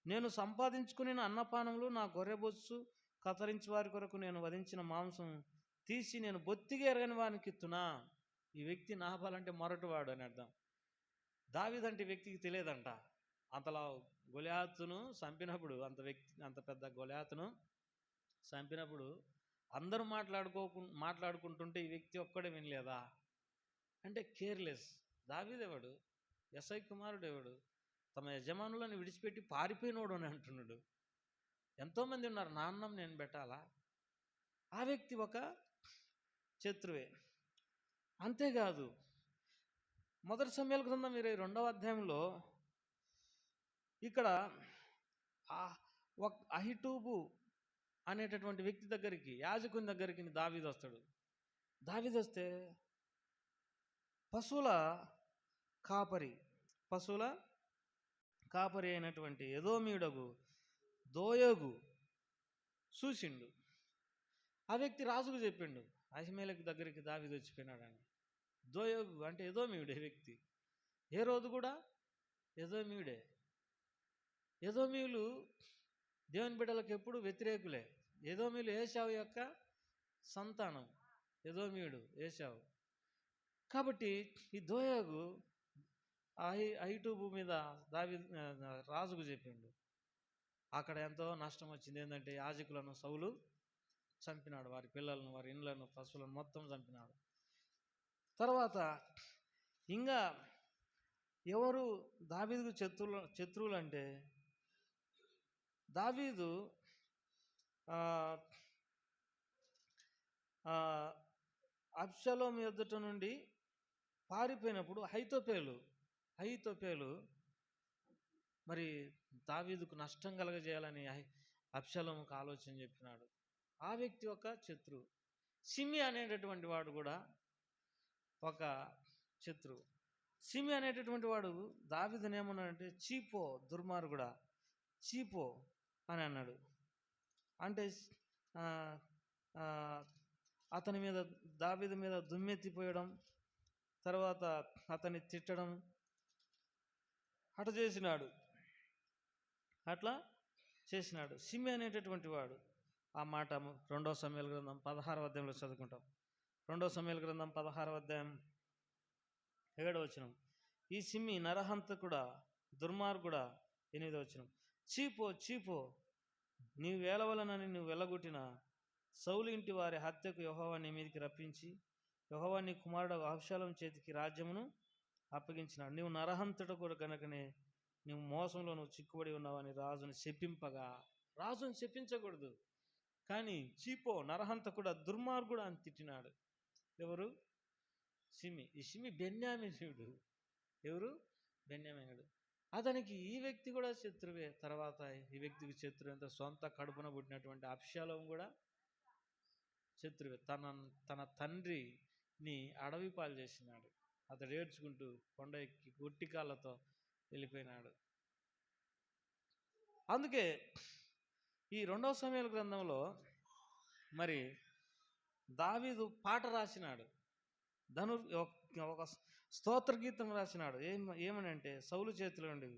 నేను సంపాదించుకుని అన్నపానములు, నా గొర్రెబొచ్చు కతరించి వారి కొరకు నేను వధించిన మాంసం తీసి నేను బొత్తిగా ఎరగని వారికి ఇత్తునా. ఈ వ్యక్తి నాబాలు అంటే మొరటివాడు అని అర్థం. దావీదు అంటే వ్యక్తికి తెలియదంట. అంతలా గొలియాతును చంపినప్పుడు, అంత పెద్ద గొలియాతును చంపినప్పుడు అందరూ మాట్లాడుకుంటుంటే ఈ వ్యక్తి ఒక్కడే వినలేదా అంటే కేర్లెస్. దావీదు ఎవడు, యెస్సై కుమారుడు ఎవడు, తమ యజమానులను విడిచిపెట్టి పారిపోయినోడు అని అంటున్నాడు. ఎంతోమంది ఉన్నారు, నా అన్నం నేను పెట్టాలా? ఆ వ్యక్తి ఒక శత్రువే. అంతేకాదు, మొదటి సమూయేలు గ్రంథం 22వ అధ్యాయంలో ఇక్కడ అహిటూబు అనేటటువంటి వ్యక్తి దగ్గరికి, యాజకుని దగ్గరికి దావీదు వస్తాడు. దావీదు వస్తే పశువుల కాపరి అయినటువంటి ఎదోమీయుడగు దోయేగు చూసిండు. ఆ వ్యక్తి రాజుకు చెప్పిండు, అహిమేలెకు దగ్గరికి దావీదు వచ్చిపోయినాడని. దోయేగు అంటే ఎదోమీయుడే వ్యక్తి. ఏ రోజు కూడా ఎదోమీయుడే. ఎదోమీయులు దేవుని బిడ్డలకు ఎప్పుడు వ్యతిరేకులే. ఎదోమీయులు ఏశావు యొక్క సంతానం, ఎదోమీయుడు ఏశావు. కాబట్టి ఈ దోయేగు అహిటూబు మీద రాజుకు చెప్పిండు. అక్కడ ఎంతో నష్టం వచ్చింది. ఏంటంటే యాజకులను సౌలు చంపినాడు, వారి పిల్లలను, వారి ఇండ్లను, పశువులను మొత్తం చంపినాడు. తర్వాత ఇంకా ఎవరు దావీదుకు శత్రువులు అంటే, దావీదు అబ్షలోము ఎదుట నుండి పారిపోయినప్పుడు అహీతోపేలు మరి దావీదుకు నష్టం కలగజేయాలని అబ్షలోముకు ఆలోచన చెప్పినాడు. ఆ వ్యక్తి ఒక శత్రువు. షిమి అనేటటువంటి వాడు కూడా ఒక శత్రువు. షిమి అనేటటువంటి వాడు దావీదుని ఏమన్నాడంటే, చీపో, దుర్మార్గుడా, చీపో అని అన్నాడు. అంటే అతని మీద, దావీదు మీద దుమ్మెత్తిపోయడం, తర్వాత అతన్ని తిట్టడం అట్లా చేసినాడు షిమి అనేటటువంటి వాడు. ఆ మాట 2వ సమూయేలు గ్రంథం 16వ అధ్యాయంలో చదువుకుంటాం. 2వ సమూయేలు గ్రంథం 16వ అధ్యాయం 7వ వచనం, ఈ షిమి నరహంతకుడా, దుర్మార్గుడా. 8వ వచనం, చీపో చీపో, నీవు వేలవలనని నువ్వు వెళ్ళగొట్టిన సౌలు ఇంటి వారి హత్యకు యెహోవా నీ మీదికి రప్పించి యెహోవా నీ కుమారుడు అబ్షాలోము చేతికి రాజ్యమును అప్పగించినాడు. నీవు నరహంతట కూడా కనుకనే నువ్వు మోసంలో నువ్వు చిక్కుబడి ఉన్నావని రాజుని శపింపగా, రాజుని శపించకూడదు కానీ చీపో నరహంతకుడు దుర్మార్గుడు అని తిట్టినాడు. ఎవరు? ఈ షిమి బెన్యామీనుడు. ఎవరు? బెన్యామీనుడు. అతనికి ఈ వ్యక్తి కూడా శత్రువే. తర్వాత ఈ వ్యక్తికి శత్రువు ఎంత, సొంత కడుపున పుట్టినటువంటి అబ్షాలోము కూడా శత్రువే. తన తండ్రిని అడవి పాలు చేసినాడు. అతడు ఏడ్చుకుంటూ కొండ ఎక్కి గొట్టి కాళ్ళతో వెళ్ళిపోయినాడు. అందుకే ఈ 2వ సమూయేలు గ్రంథంలో మరి దావీదు పాట రాసినాడు, ఒక స్తోత్ర గీతం రాసినాడు. ఏమనంటే సౌలు చేతిలో ఉండి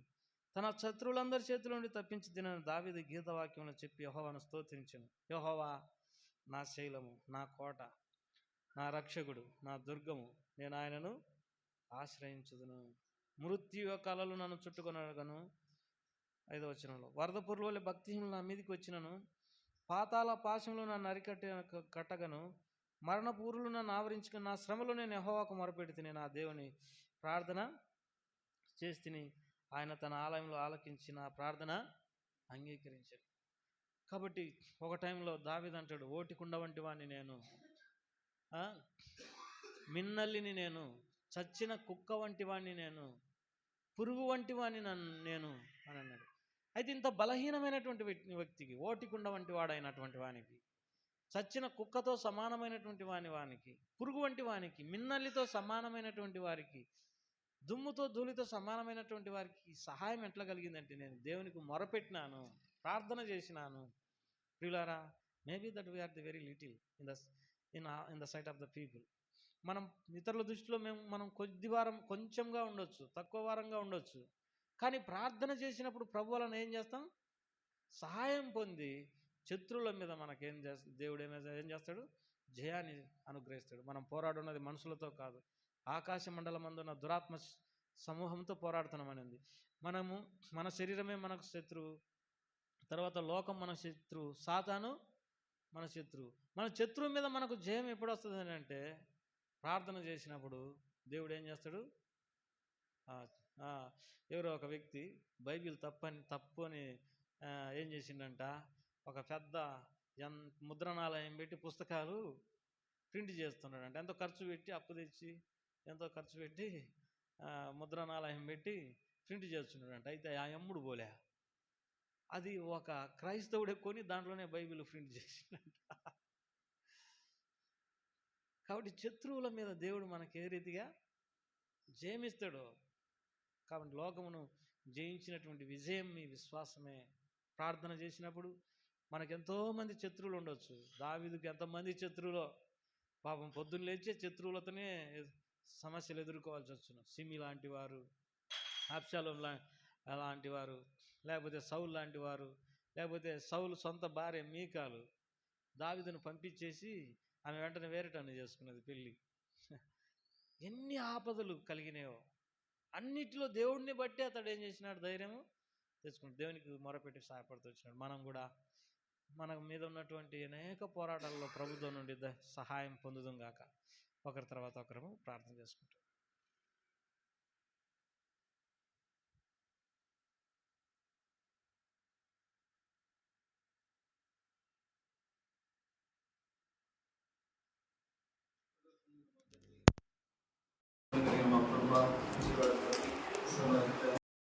తన శత్రువులందరి చేతిలో ఉండి తప్పించి తినని దావీదు గీతవాక్యంలో చెప్పి యెహోవాను స్తోత్రించెను. యెహోవా నా శైలము, నా కోట, నా రక్షకుడు, నా దుర్గము, నేను ఆయనను ఆశ్రయించుదును. మృత్యు కలలు నన్ను చుట్టుకొనగను. 5వ వచనంలో వరద పురుల భక్తిహీనులు నా మీదికి వచ్చినను, పాతాళ పాశంలో నన్ను కట్టగను, మరణ పూరులు నన్ను ఆవరించుకుని నా శ్రమలో నేను యెహోవాకు మొరపెడితిని, నా దేవుని ప్రార్థన చేస్తిని. ఆయన తన ఆలయంలో ఆలకించి నా ప్రార్థన అంగీకరించాడు. కాబట్టి ఒక టైంలో దావీదు అంటాడు, ఓటికుండ వంటి వాడిని నేను, మిన్నల్లిని నేను, చచ్చిన కుక్క వంటి వాడిని నేను, పురుగు వంటి వాడిని నేను అని అన్నాడు. అయితే ఇంత బలహీనమైనటువంటి వ్యక్తికి, ఓటికుండ వంటి వాడైనటువంటి వానికి, చచ్చిన కుక్కతో సమానమైనటువంటి వానికి, పురుగు వంటి వానికి, మిన్నల్లితో సమానమైనటువంటి వారికి, దుమ్ముతో ధూళితో సమానమైనటువంటి వారికి సహాయం ఎట్లా కలిగిందంటే నేను దేవునికి మొరపెట్టినాను, ప్రార్థన చేసినాను. ప్రియులారా, maybe that we are the very little in the sight of the people. మనం ఇతరుల దృష్టిలో మనం కొంచెంగా ఉండొచ్చు, తక్కువ వారంగా ఉండొచ్చు. కానీ ప్రార్థన చేసినప్పుడు ప్రభు వలన ఏం చేస్తాం? సహాయం పొంది శత్రువుల మీద మనకేం దేవుడు ఏం చేస్తాడు? జయాన్ని అనుగ్రహిస్తాడు. మనం పోరాడున్నది మనుషులతో కాదు, ఆకాశ మండలం అందున్న దురాత్మ సమూహంతో పోరాడుతున్నామనింది. మన శరీరమే మనకు శత్రువు, తర్వాత లోకం మన శత్రువు, సాతాను మన శత్రువు. మన శత్రువు మీద మనకు జయం ఎప్పుడు వస్తుంది అంటే ప్రార్థన చేసినప్పుడు. దేవుడు ఏం చేస్తాడు? ఎవరో ఒక వ్యక్తి బైబిల్ తప్పు అని ఏం చేసిండంట, ఒక పెద్ద ముద్రణాలయం పెట్టి పుస్తకాలు ప్రింట్ చేస్తున్నాడంట. ఎంతో ఖర్చు పెట్టి, అప్పు తెచ్చి ఎంతో ఖర్చు పెట్టి ముద్రణాలయం పెట్టి ప్రింట్ చేస్తున్నాడంట. అయితే ఆ ఎమ్ముడు పోలే, అది ఒక క్రైస్తవుడే కొని దాంట్లోనే బైబిల్ ప్రింట్ చేసిండంట. కాబట్టి శత్రువుల మీద దేవుడు మనకి ఏ రీతిగా జయమిస్తాడో, కాబట్టి లోకమును జయించినటువంటి విజయం మీ విశ్వాసమే. ప్రార్థన చేసినప్పుడు మనకెంతోమంది శత్రువులు ఉండొచ్చు. దావీదుకి ఎంతమంది శత్రువులో, పాపం పొద్దున్న లేచే శత్రువులతోనే సమస్యలు ఎదుర్కోవాల్సి వచ్చును. సిమి లాంటి వారు, అబ్షాలోము లాంటి వారు, లేకపోతే సౌలు లాంటి వారు, లేకపోతే సౌలు సొంత భార్య మీకాలు దావీదును పంపించేసి ఆమె వెంటనే వేరేటన్ని చేసుకున్నది పెళ్ళి. ఎన్ని ఆపదలు కలిగినాయో, అన్నిటిలో దేవుడిని బట్టి అతడు ఏం చేసినాడు? ధైర్యము తెచ్చుకున్నాడు, దేవునికి మొరపెట్టి సహాయపడుతూ వచ్చినాడు. మనం కూడా మన మీద ఉన్నటువంటి అనేక పోరాటాల్లో ప్రభుత్వం నుండి సహాయం పొందుదాం గాక. ఒకరి తర్వాత ఒకరము ప్రార్థన చేసుకుంటాం.